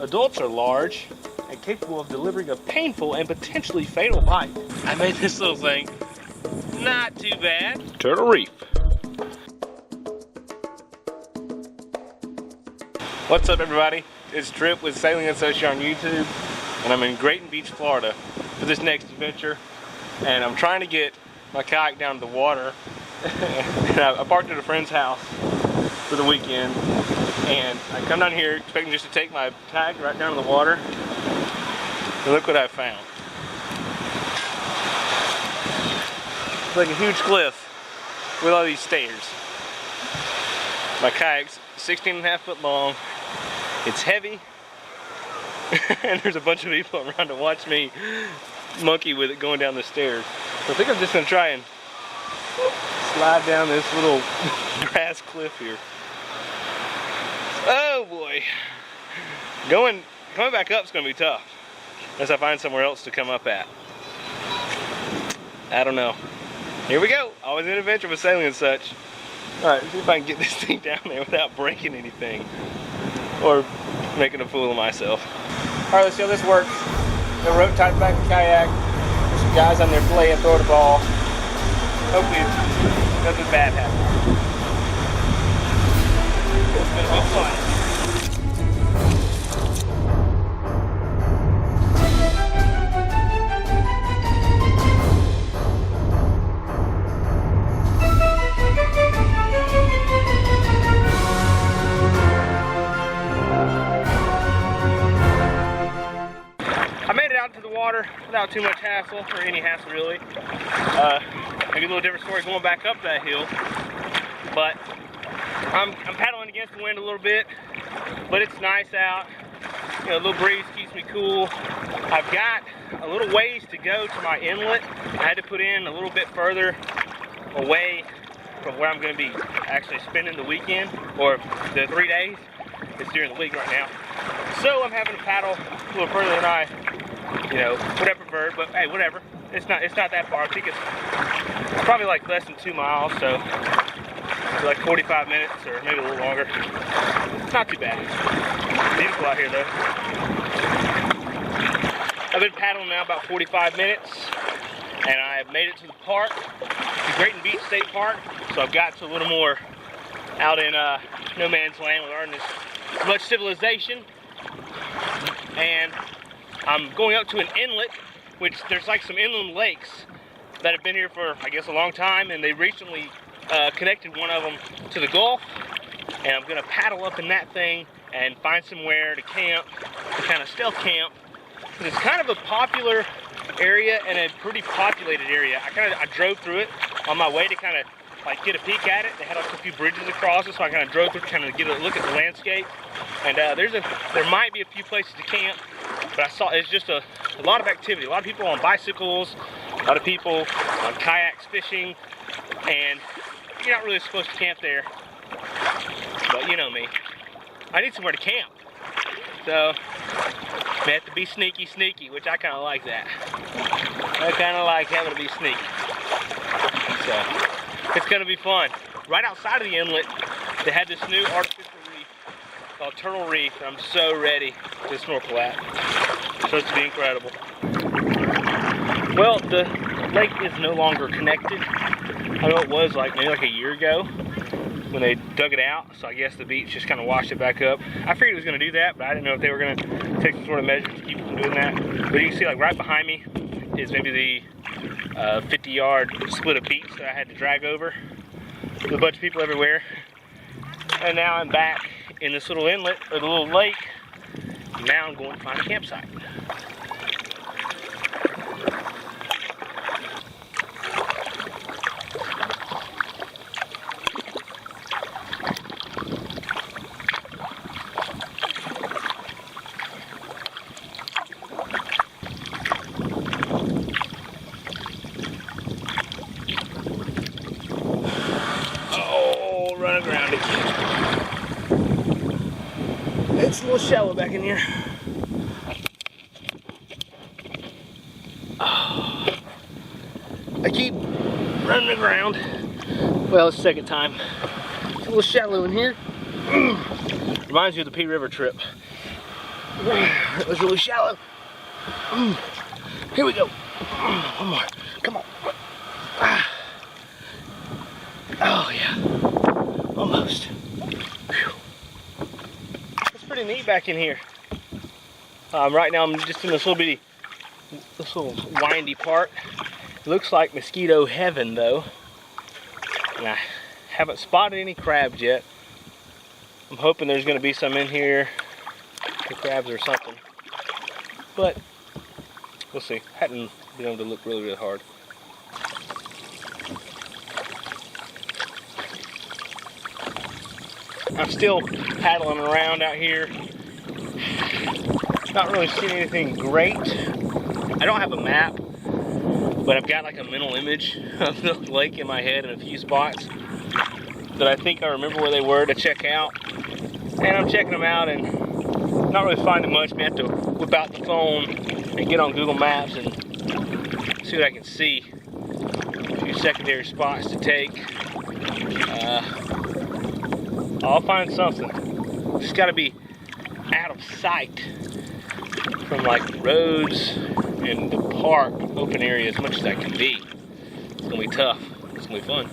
adults are large and capable of delivering a painful and potentially fatal bite. I made this little thing not too bad. Turtle Reef. What's up, everybody? It's Trip with Sailing Associate on YouTube, and I'm in Grayton Beach, Florida for this next adventure. And I'm trying to get my kayak down to the water. And I parked at a friend's house for the weekend, and I come down here expecting just to take my kayak right down to the water. And look what I found. It's like a huge cliff with all these stairs. My kayak's 16.5 foot long. It's heavy, and there's a bunch of people around to watch me monkey with it going down the stairs. So I think I'm just gonna try and slide down this little grass cliff here. Oh boy. Coming back up is gonna be tough, unless I find somewhere else to come up at. I don't know. Here we go. Always an adventure with sailing and such. Alright, see if I can get this thing down there without breaking anything or making a fool of myself. Alright, let's see how this works. The rope tied back the kayak. There's some guys on there playing, throwing a ball. Hopefully nothing bad happens. It's gonna be fun. To the water without too much hassle, or any hassle really. Maybe a little different story going back up that hill, but I'm paddling against the wind a little bit, but it's nice out. You know, a little breeze keeps me cool. I've got a little ways to go to my inlet. I had to put in a little bit further away from where I'm going to be actually spending the weekend, or the 3 days. It's during the week right now, so I'm having to paddle a little further than I would have preferred, but hey, whatever. It's not that far. I think it's probably like less than 2 miles, so like 45 minutes or maybe a little longer. It's not too bad. It's beautiful out here though. I've been paddling now about 45 minutes, and I've made it to the park, the Grayton Beach State Park. So I've got to a little more out in no man's land without this much civilization, and I'm going up to an inlet, which there's like some inland lakes that have been here for, I guess, a long time, and they recently connected one of them to the Gulf, and I'm gonna paddle up in that thing and find somewhere to camp, to kind of stealth camp, because it's kind of a popular area and a pretty populated area. I drove through it on my way to kind of like get a peek at it. They had like a few bridges across it, so I kind of drove through to kind of get a look at the landscape. And there might be a few places to camp, but I saw it's just a lot of activity. A lot of people on bicycles, a lot of people on kayaks fishing, and you're not really supposed to camp there. But you know me, I need somewhere to camp. So I have to be sneaky, which I kind of like that. I kind of like having to be sneaky. So it's gonna be fun. Right outside of the inlet, they had this new artificial reef called Turtle Reef, and I'm so ready to snorkel at. It's supposed to be incredible. Well, the lake is no longer connected. I know it was maybe like a year ago when they dug it out, so I guess the beach just kind of washed it back up. I figured it was gonna do that, but I didn't know if they were gonna take some sort of measures to keep it from doing that. But you can see, like, right behind me is maybe the 50-yard split of beach that I had to drag over with a bunch of people everywhere. And now I'm back in this little inlet, or the little lake. Now I'm going to find a campsite. Around it. It's a little shallow back in here. Oh, I keep running aground. Well, it's the second time. It's a little shallow in here. Reminds you of the P River trip. It was really shallow. Here we go. One more. Come on. Oh yeah. Almost. Whew. It's pretty neat back in here. Right now I'm just in this little windy part. It looks like mosquito heaven though. And I haven't spotted any crabs yet. I'm hoping there's going to be some in here, the crabs or something. But we'll see. Hadn't been able to look really, really hard. I'm still paddling around out here. Not really seeing anything great. I don't have a map, but I've got like a mental image of the lake in my head in a few spots that I think I remember where they were to check out. And I'm checking them out and not really finding much. I have to whip out the phone and get on Google Maps and see what I can see. A few secondary spots to take. I'll find something. Just gotta be out of sight from like roads and the park, open area as much as I can be. It's gonna be tough. It's gonna be fun.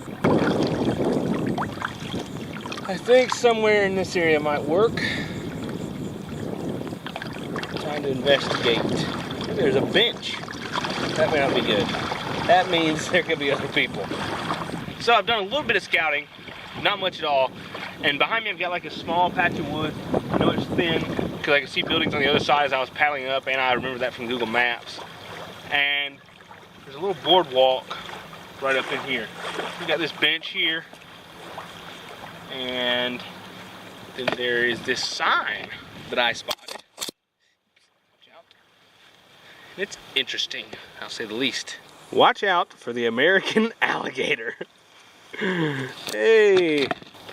I think somewhere in this area might work. Trying to investigate. There's a bench. That may not be good. That means there could be other people. So I've done a little bit of scouting, not much at all. And behind me I've got like a small patch of wood. I know it's thin because I can see buildings on the other side as I was paddling up, and I remember that from Google Maps. And there's a little boardwalk right up in here. We got this bench here. And then there is this sign that I spotted. Watch out. It's interesting, I'll say the least. Watch out for the American alligator. Hey.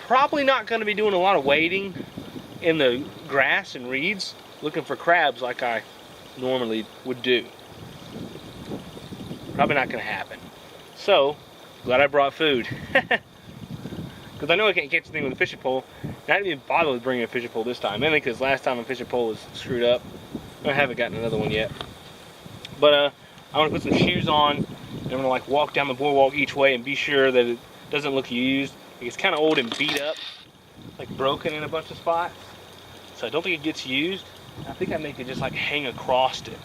Probably not going to be doing a lot of wading in the grass and reeds looking for crabs like I normally would do. Probably not going to happen. So, glad I brought food. Because I know I can't catch anything with a fishing pole. And I didn't even bother with bringing a fishing pole this time. Mainly because last time a fishing pole was screwed up. I haven't gotten another one yet. But I want to put some shoes on. And I'm going to like walk down the boardwalk each way and be sure that it doesn't look used. It's kind of old and beat up. Like broken in a bunch of spots. So I don't think it gets used. I think I make it just like hang across it.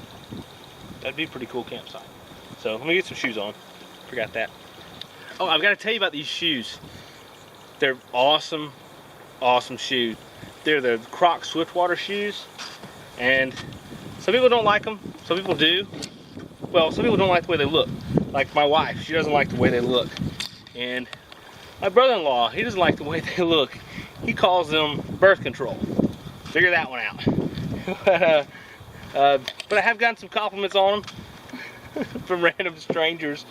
That'd be a pretty cool campsite. So let me get some shoes on. Forgot that. Oh, I've got to tell you about these shoes. They're awesome, awesome shoes. They're the Crocs Swiftwater shoes, and some people don't like them, some people do. Well, some people don't like the way they look. Like my wife, she doesn't like the way they look. And my brother-in-law, he doesn't like the way they look. He calls them birth control. Figure that one out. But I have gotten some compliments on them from random strangers.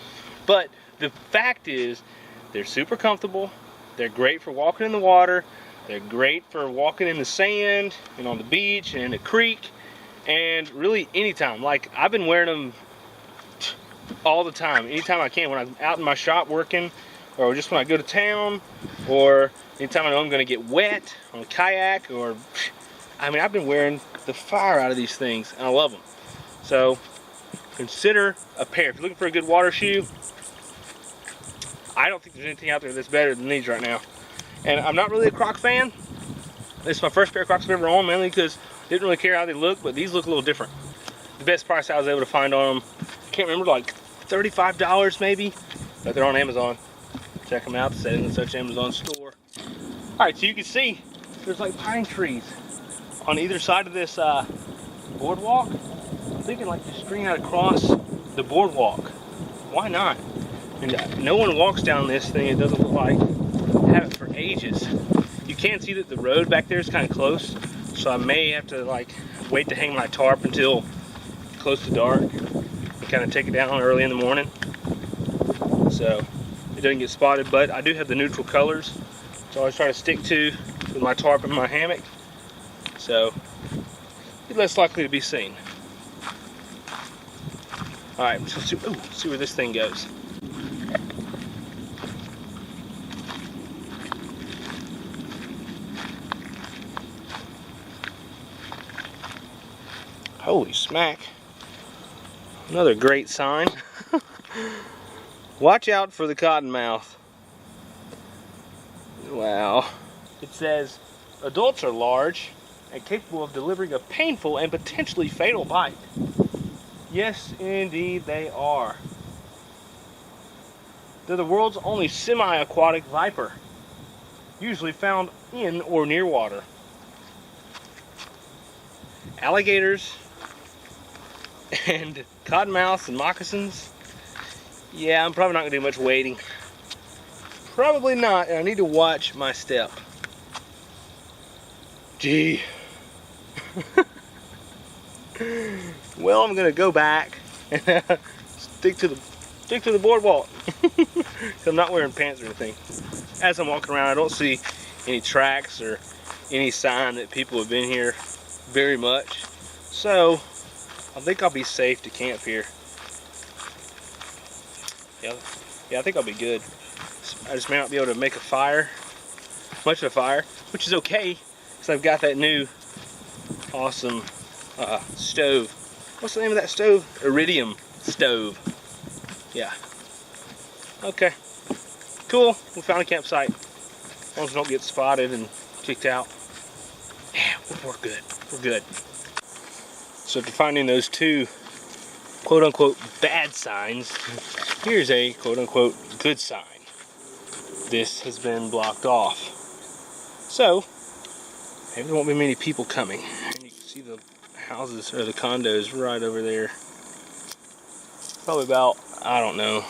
But the fact is, they're super comfortable. They're great for walking in the water. They're great for walking in the sand and on the beach and in the creek, and really anytime. Like I've been wearing them all the time, anytime I can, when I'm out in my shop working, or just when I go to town, or anytime I know I'm going to get wet on a kayak, or I mean, I've been wearing the fire out of these things, and I love them. So consider a pair. If you're looking for a good water shoe, I don't think there's anything out there that's better than these right now. And I'm not really a Croc fan. This is my first pair of Crocs I've ever owned, mainly because I didn't really care how they look, but these look a little different. The best price I was able to find on them, I can't remember, like $35 maybe, but they're on Amazon. Check them out, the Setting and Such Amazon store. Alright, so you can see there's like pine trees on either side of this boardwalk. I'm thinking like just string that across the boardwalk. Why not? And no one walks down this thing, it doesn't look like. I have it for ages. You can see that the road back there is kind of close, so I may have to like wait to hang my tarp until close to dark and kind of take it down early in the morning so it doesn't get spotted. But I do have the neutral colors, so I always try to stick to with my tarp and my hammock, so it's less likely to be seen. Alright, let's see where this thing goes. Holy smack. Another great sign. Watch out for the cottonmouth. Wow. It says, adults are large and capable of delivering a painful and potentially fatal bite. Yes, indeed they are. They're the world's only semi-aquatic viper, usually found in or near water. Alligators and cottonmouths and moccasins. Yeah, I'm probably not going to do much wading. Probably not, and I need to watch my step. Gee. Well, I'm going to go back and stick to the boardwalk. I'm not wearing pants or anything. As I'm walking around, I don't see any tracks or any sign that people have been here very much. So, I think I'll be safe to camp here. Yeah, I think I'll be good. I just may not be able to make a fire, much of a fire, which is okay, because I've got that new awesome stove. What's the name of that stove? Iridium stove. Yeah. Okay. Cool. We found a campsite. As long as we don't get spotted and kicked out. Yeah, we're good. We're good. So after finding those two quote-unquote bad signs, here's a quote-unquote good sign. This has been blocked off. So, maybe there won't be many people coming. And you can see the houses, or the condos right over there. Probably about, I don't know,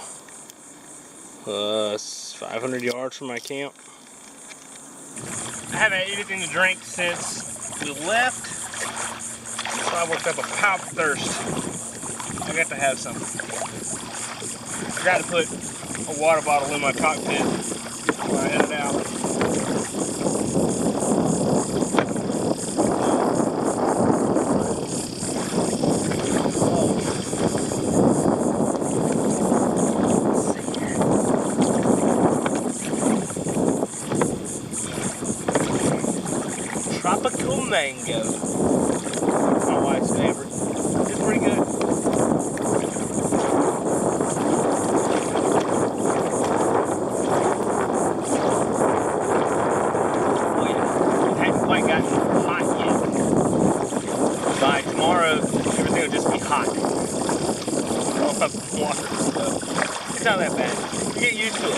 500 yards from my camp. I haven't had anything to drink since we left. So I worked up a pile of thirst. I got to have something. I forgot to put a water bottle in my cockpit when I headed out. Tropical mango. My wife's favorite. It's pretty good. Oh yeah, it hasn't quite gotten hot yet. By tomorrow, everything will just be hot. All up in water, so it's not that bad. You get used to it.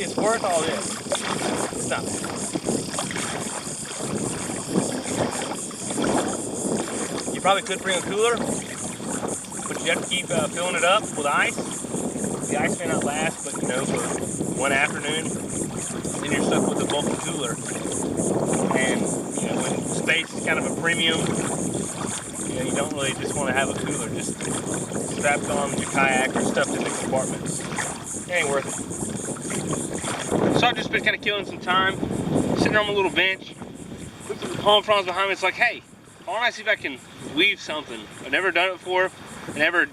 It's worth all this. It's not bad. You probably could bring a cooler, but you have to keep filling it up with ice. The ice may not last, but you know, for one afternoon, then you're stuck with a bulky cooler. And you know, when space is kind of a premium, you know, you don't really just want to have a cooler just strapped on your kayak or stuffed in the compartments. It ain't worth it. So I've just been kind of killing some time, sitting on my little bench, looked at the palm fronds behind me. It's like, hey, why don't I see if I can weave something? I've never done it before. I never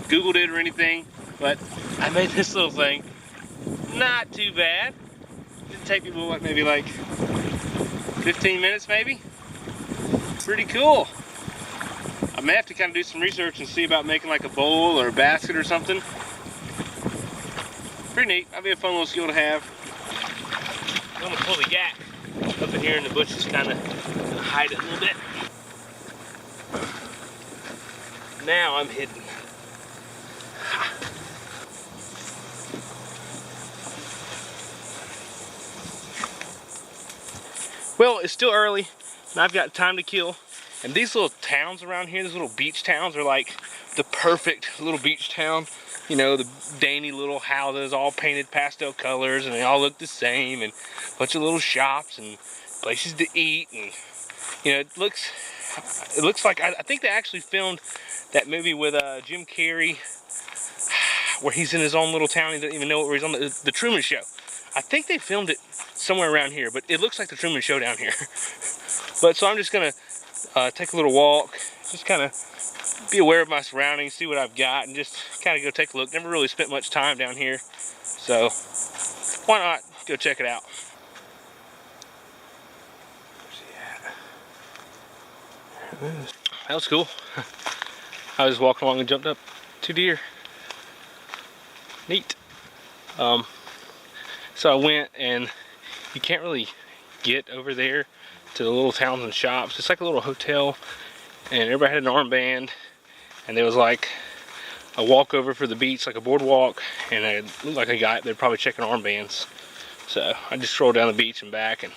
Googled it or anything, but I made this little thing. Not too bad. Didn't take me what, maybe like 15 minutes maybe? Pretty cool. I may have to kind of do some research and see about making like a bowl or a basket or something. Pretty neat. That'd be a fun little skill to have. I'm gonna pull the yak up in here in the bushes, kind of hide it a little bit. Now I'm hidden. Well, it's still early, and I've got time to kill. And these little towns around here, these little beach towns, are like the perfect little beach town. You know, the dainty little houses, all painted pastel colors, and they all look the same, and a bunch of little shops and places to eat, and you know, it looks like I think they actually filmed that movie with Jim Carrey, where he's in his own little town. He doesn't even know where he's on, the Truman Show. I think they filmed it somewhere around here, but it looks like the Truman Show down here. But so I'm just gonna take a little walk, just kind of be aware of my surroundings, see what I've got, and just kind of go take a look. Never really spent much time down here, so why not go check it out. Where's he at? that was cool. I was walking along and jumped up 2 deer. Neat. So I went, and you can't really get over there to the little towns and shops. It's like a little hotel, and everybody had an armband, and there was like a walk over for the beach, like a boardwalk, and it looked like a guy, they're probably checking armbands. So I just strolled down the beach and back, and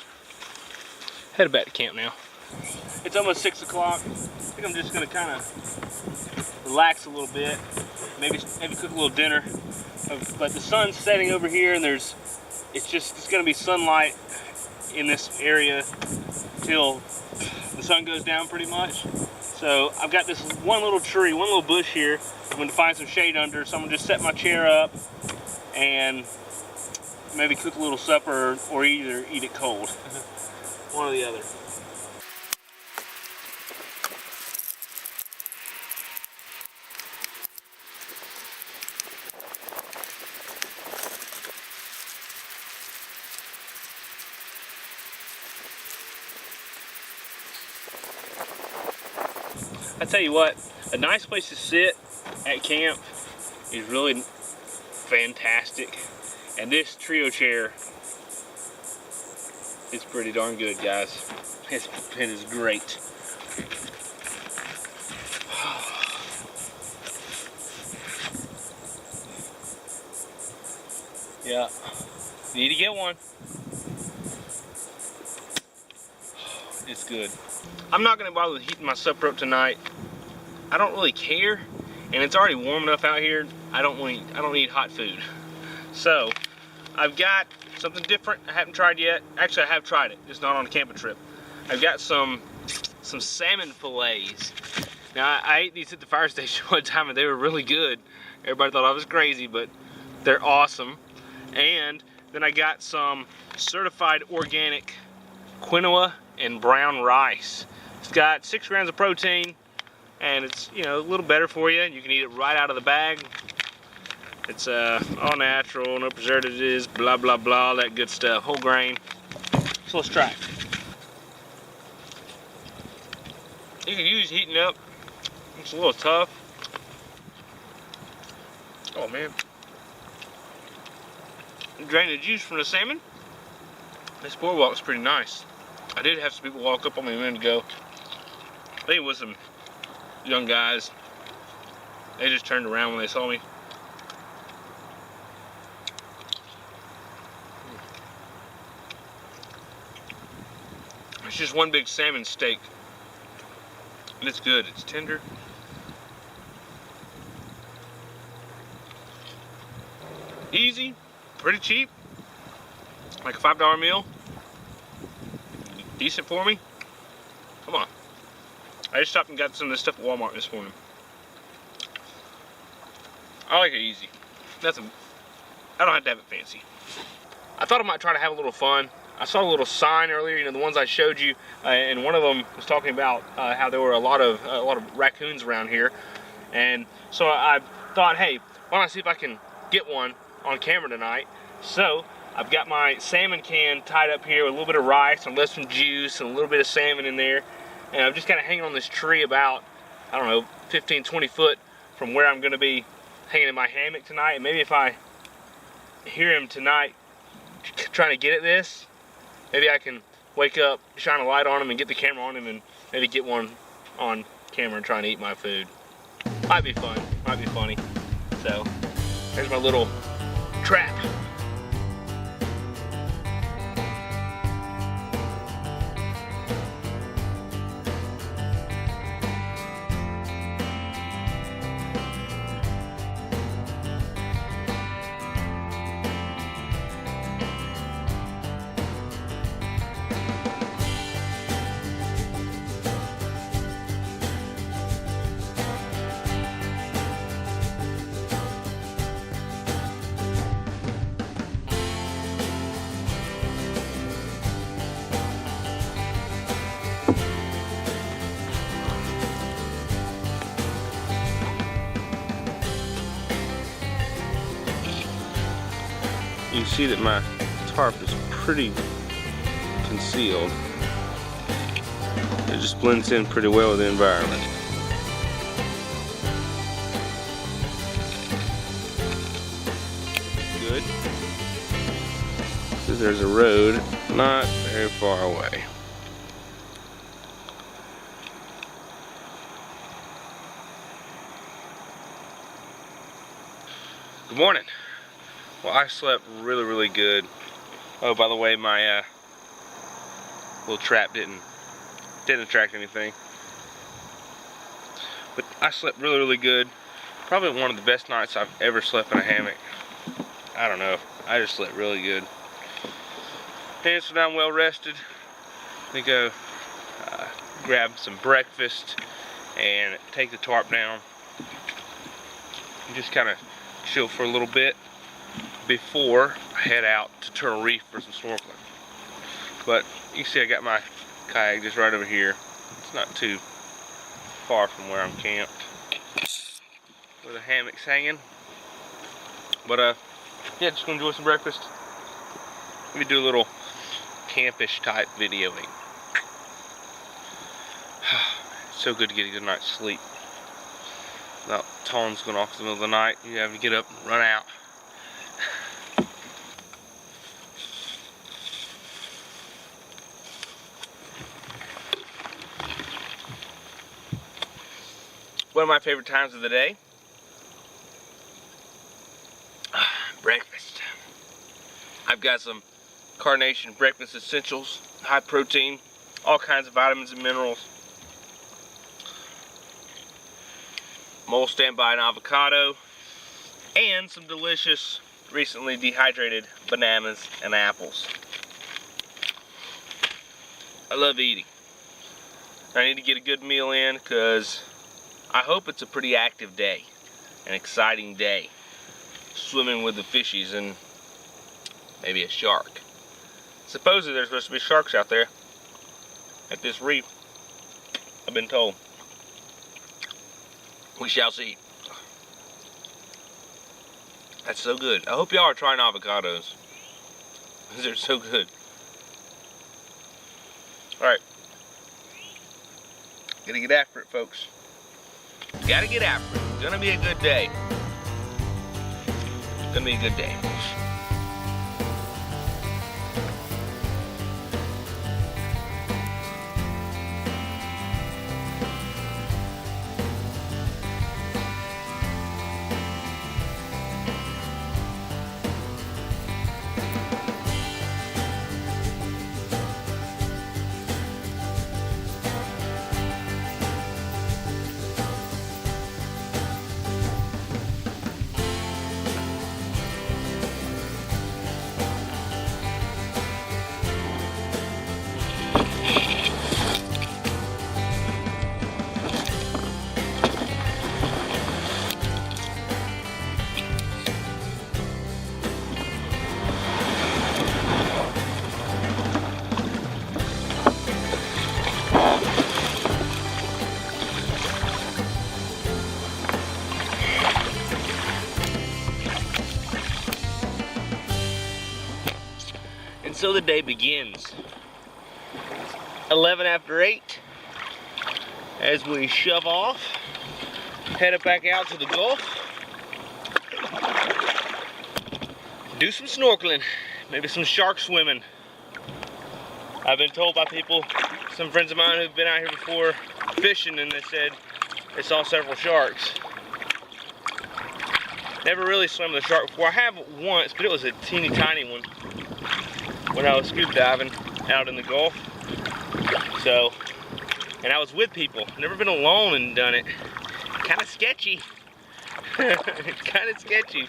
headed back to camp now. It's almost 6 o'clock. I think I'm just gonna kind of relax a little bit, maybe cook a little dinner. But the sun's setting over here, and it's gonna be sunlight in this area till the sun goes down pretty much. So I've got this one little tree, one little bush here I'm going to find some shade under, so I'm going to just set my chair up and maybe cook a little supper or either eat it cold. One or the other. I tell you what, a nice place to sit at camp is really fantastic, and this trio chair is pretty darn good, guys. It is great. Yeah, need to get one. It's good. I'm not going to bother with heating my supper up tonight. I don't really care, and it's already warm enough out here. I don't need hot food. So I've got something different I haven't tried yet. Actually, I have tried it, just not on a camping trip. I've got some salmon fillets. Now I ate these at the fire station one time, and they were really good. Everybody thought I was crazy, but they're awesome. And then I got some certified organic quinoa and brown rice. It's got 6 grams of protein, and it's, you know, a little better for you. You can eat it right out of the bag. It's all natural, no preservatives, blah blah blah, all that good stuff, whole grain. So let's try it. You can use heating up. It's a little tough. Oh man. Drain the juice from the salmon. This boardwalk's pretty nice. I did have some people walk up on me a minute ago. I think it was some young guys. They just turned around when they saw me. It's just one big salmon steak. And it's good. It's tender. Easy. Pretty cheap. Like a $5 meal. Decent for me. Come on. I just stopped and got some of this stuff at Walmart this morning. I like it easy. Nothing. I don't have to have it fancy. I thought I might try to have a little fun. I saw a little sign earlier, you know, the ones I showed you, and one of them was talking about how there were a lot of raccoons around here, and so I thought, hey, why not see if I can get one on camera tonight? So I've got my salmon can tied up here with a little bit of rice and left some juice and a little bit of salmon in there, and I'm just kind of hanging on this tree about, I don't know, 15-20 foot from where I'm going to be hanging in my hammock tonight. And maybe if I hear him tonight trying to get at this, maybe I can wake up, shine a light on him, and get the camera on him, and maybe get one on camera and trying to eat my food. Might be fun, might be funny. So, there's my little trap. You can see that my tarp is pretty concealed. It just blends in pretty well with the environment. good. So there's a road not very far away. Good morning. Well, I slept really good. Oh, by the way, my little trap didn't attract anything. But I slept really good. Probably one of the best nights I've ever slept in a hammock. I don't know. I just slept really good. And so now I'm well rested. I'm gonna go grab some breakfast and take the tarp down. And just kind of chill for a little bit before I head out to Turtle Reef for some snorkeling. But you can see I got my kayak just right over here. It's not too far from where I'm camped, where the hammock's hanging. But yeah, just gonna enjoy some breakfast. Let me do a little campish type videoing. It's so good to get a good night's sleep without tones going off in the middle of the night. You have to get up and run out. One of my favorite times of the day, breakfast. I've got some Carnation breakfast essentials, high protein, all kinds of vitamins and minerals. Mole standby and avocado, and some delicious, recently dehydrated bananas and apples. I love eating. I need to get a good meal in because I hope it's a pretty active day, an exciting day, swimming with the fishies and maybe a shark. Supposedly there's supposed to be sharks out there at this reef, I've been told. We shall see. That's so good. I hope y'all are trying avocados, because they're so good. Alright. Gotta get after it, folks. Gotta get after it. It's gonna be a good day. It's gonna be a good day, folks. So the day begins. 11 after 8 as we shove off, head back out to the Gulf, do some snorkeling, maybe some shark swimming. I've been told by people, some friends of mine who've been out here before fishing, and they said they saw several sharks. Never really swam with a shark before. I have once, but it was a teeny tiny one when I was scuba diving out in the Gulf. So, and I was with people. Never been alone and done it. Kind of sketchy. Kind of sketchy.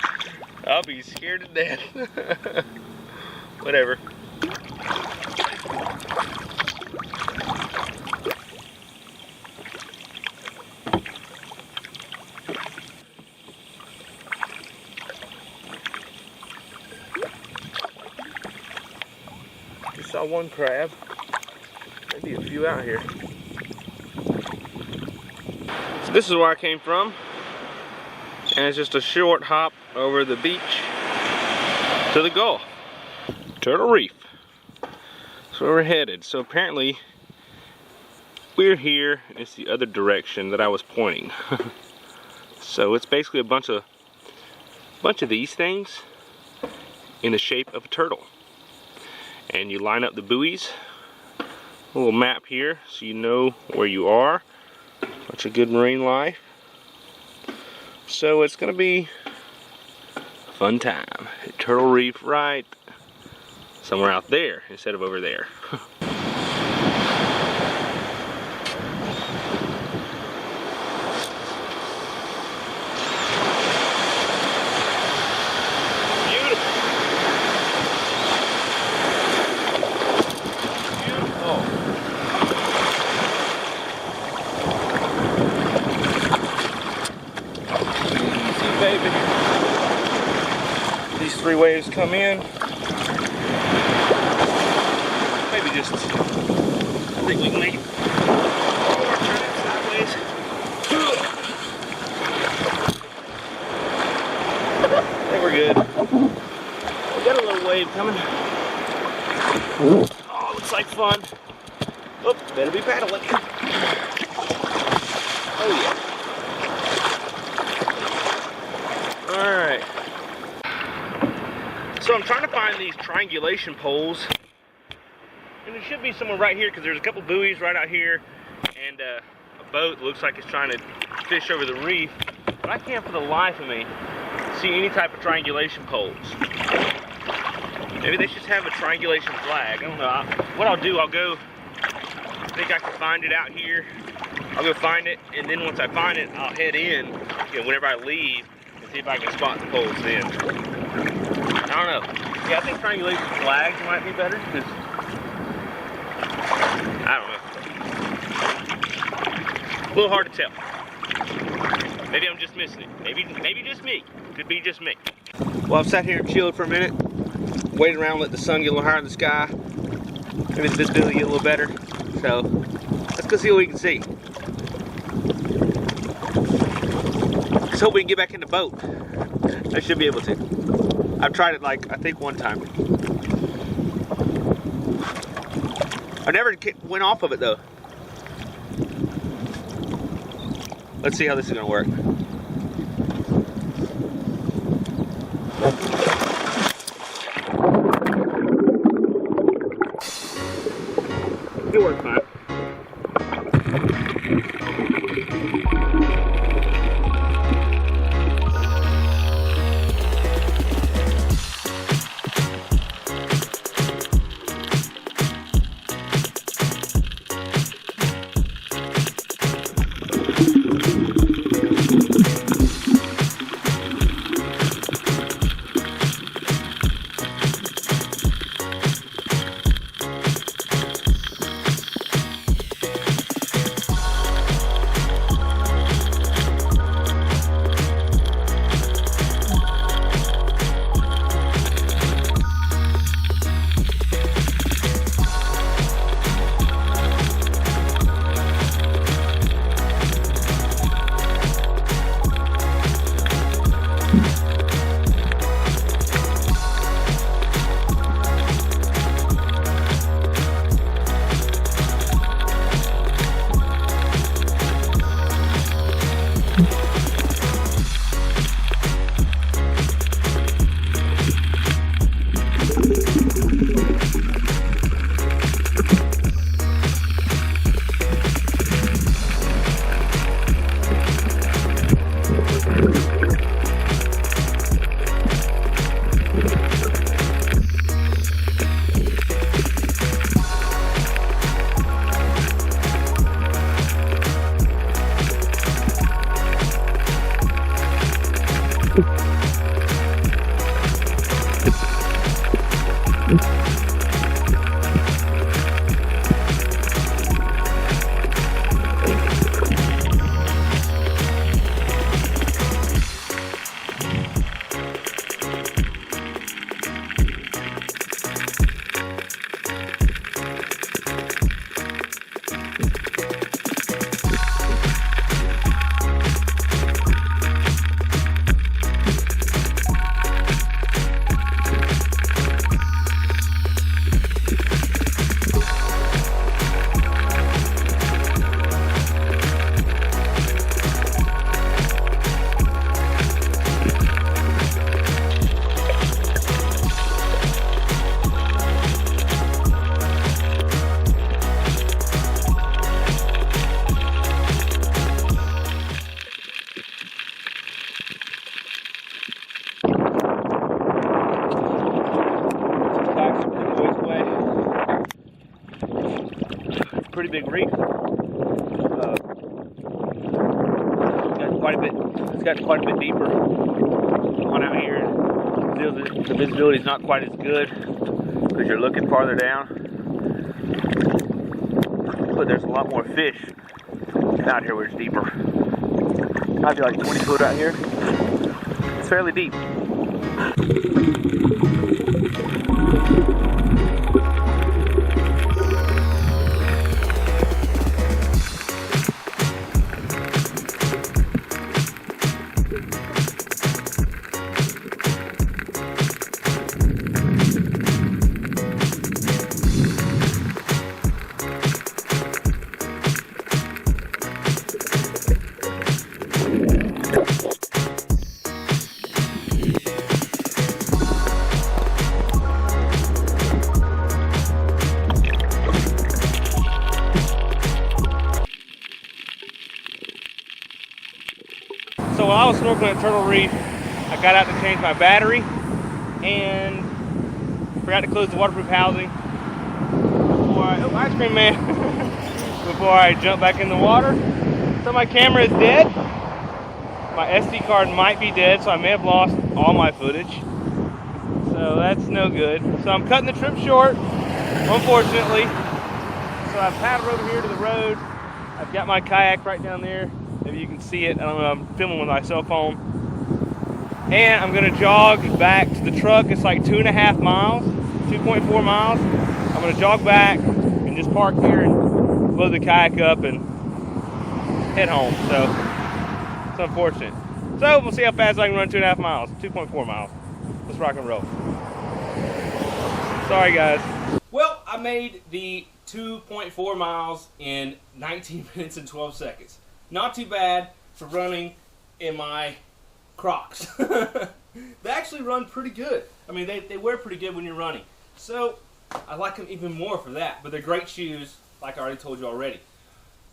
I'll be scared to death. Whatever. Just saw one crab. Maybe a few out here. So this is where I came from. And it's just a short hop over the beach to the Gulf. Turtle Reef. That's where we're headed. So apparently we're here. It's the other direction that I was pointing. So it's basically a bunch of these things. in the shape of a turtle. And you line up the buoys, a little map here so you know where you are. Bunch of good marine life. So it's gonna be a fun time. Turtle reef right somewhere out there instead of over there. These 3 waves come in. Maybe just, I think we can make it. Or turn it sideways. I think we're good. We got a little wave coming. Oh, looks like fun. Oh, better be paddling. Oh yeah. Alright. So I'm trying to find these triangulation poles. And it should be somewhere right here because there's a couple buoys right out here. And a boat looks like it's trying to fish over the reef. But I can't for the life of me see any type of triangulation poles. Maybe they should have a triangulation flag. I don't know. What I'll do, I'll go, I think I can find it out here. I'll go find it, and then once I find it, I'll head in, whenever I leave, and see if I can spot the poles then. I don't know. Yeah, I think triangulation flags might be better, because, I don't know. A little hard to tell. Maybe I'm just missing it. Maybe just me. Could be just me. Well, I've sat here and chilled for a minute, waited around, let the sun get a little higher in the sky. Maybe the visibility get a little better. So, let's go see what we can see. Just hope we can get back in the boat. I should be able to. I've tried it like, I think one time. I never went off of it though. Let's see how this is gonna work. It worked fine. quite a bit. It's gotten quite a bit deeper. On out here, the visibility is not quite as good because you're looking farther down. But there's a lot more fish out here where it's deeper. Might be like 20 foot out here. It's fairly deep. So while I was snorkeling at Turtle Reef, I got out to change my battery and forgot to close the waterproof housing ice cream man, before I jump back in the water. So my camera is dead. My SD card might be dead, so I may have lost all my footage. So that's no good. So I'm cutting the trip short, unfortunately. So I've paddled over here to the road. I've got my kayak right down there. Maybe you can see it. I don't know, I'm filming with my cell phone. And I'm gonna jog back to the truck. It's like 2.5 miles, 2.4 miles. I'm gonna jog back and just park here and load the kayak up and head home. So it's unfortunate. So we'll see how fast I can run 2.5 miles, 2.4 miles. Let's rock and roll. Sorry guys. Well, I made the 2.4 miles in 19 minutes and 12 seconds. Not too bad for running in my Crocs. They actually run pretty good. I mean, they wear pretty good when you're running. So I like them even more for that. But they're great shoes, like I already told you already.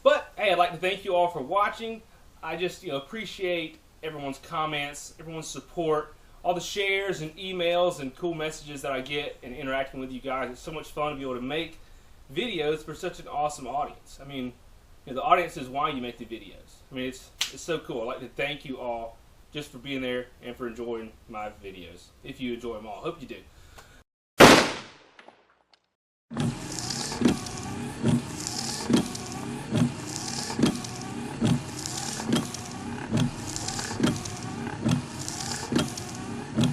But hey, I'd like to thank you all for watching. I just appreciate everyone's comments, everyone's support, all the shares and emails and cool messages that I get and interacting with you guys. It's so much fun to be able to make videos for such an awesome audience. I mean, the audience is why you make the videos. I mean, it's so cool. I'd like to thank you all just for being there and for enjoying my videos. If you enjoy them all. I hope you do.